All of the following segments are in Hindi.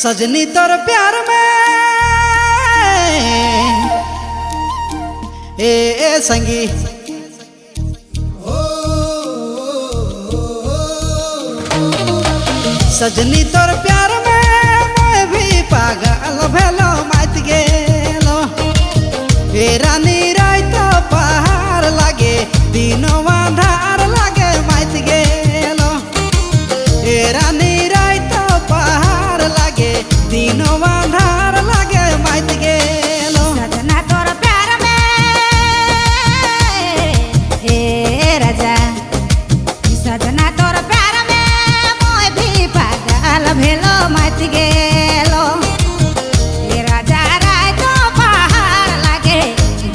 सजनी तोर प्यार में ए संगी सजनी तोर प्यार में मैं भी पागल भेलो मात गेलो ए रानी रात पहाड़ लागे दिनों अंधार लागे मात गेलो ए रानी रात पहाड़ लागे दिनों अंधार लागे मात गेलो सजना तोर प्यार में ए राजा सजना तोर प्यार में मोय भी पागल भेलो मत गेलो ए राजा रात पहाड़ लागे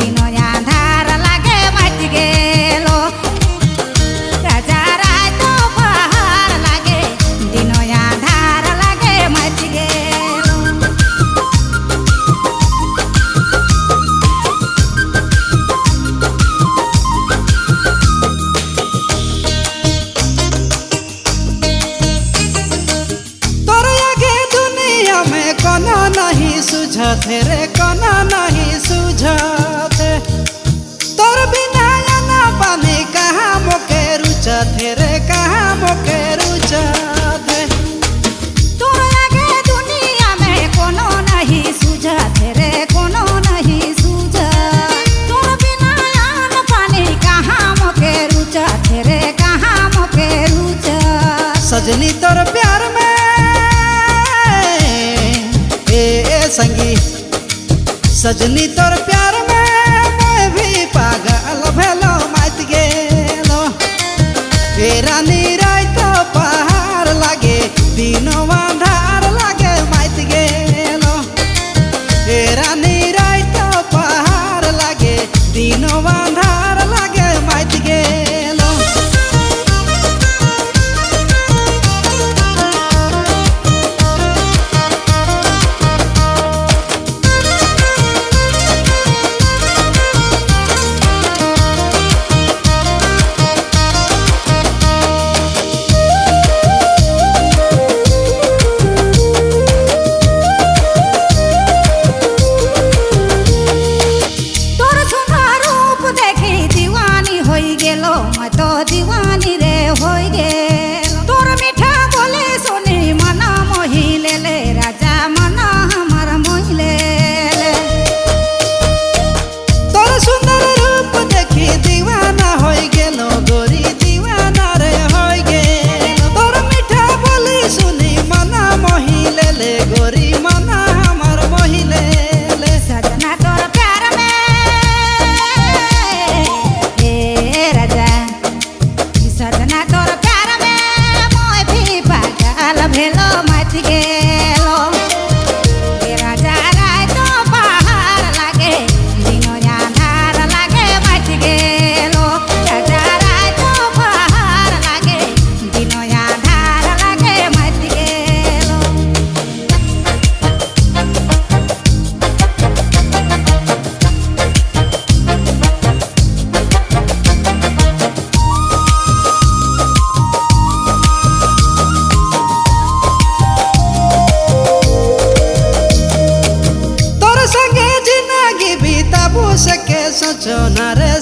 दिनो अंधार लागे मत गेलो राजा रात पहाड़ लागे दिनो अंधार लागे मत गेलो कोना नहीं सुझाते रे कोना नहीं सुझाते तोर बिना ना पानी कहाँ मोके रुचते रे कहाँ मोके रुचते तोर आगे दुनिया में कोनो नहीं सुझाते रे कोनो नहीं सुझा तोर बिना ना पानी कहाँ मोके रुचते रे कहाँ मोके रुचा सजनी तोर प्यार में संगी सजनी तोर प्यार में मैं भी पागल भेलो मत गेलो ए रानी रात पहाड़ लागे दिनों अंधार लागे मत गेलो ए रानी रात पहाड़ लागे दिनों अंधार लागे मत गेलो मैं तो दीवानी रे हो गेल तोर मीठा बोले सुनी मना मोही ले ले राजा मना हमार मोही ले ले तोर सुंदर रूप देखी दीवाना हो गेलो गोरी दीवाना रे हो गेलो तोर मीठा बोली सुनी मना मोही ले ले गोरी मना हमार मोही ले ले सजना तोर प्यार में सजना तोर प्यार में मोय भी पागल भेलो मत गेलो ए राजा रात पहाड़ लागे दिनो अंधार लागे मत गेलो राजा रात पहाड़ लागे दिनो अंधार लागे मत गेलो सके सोचो ना रे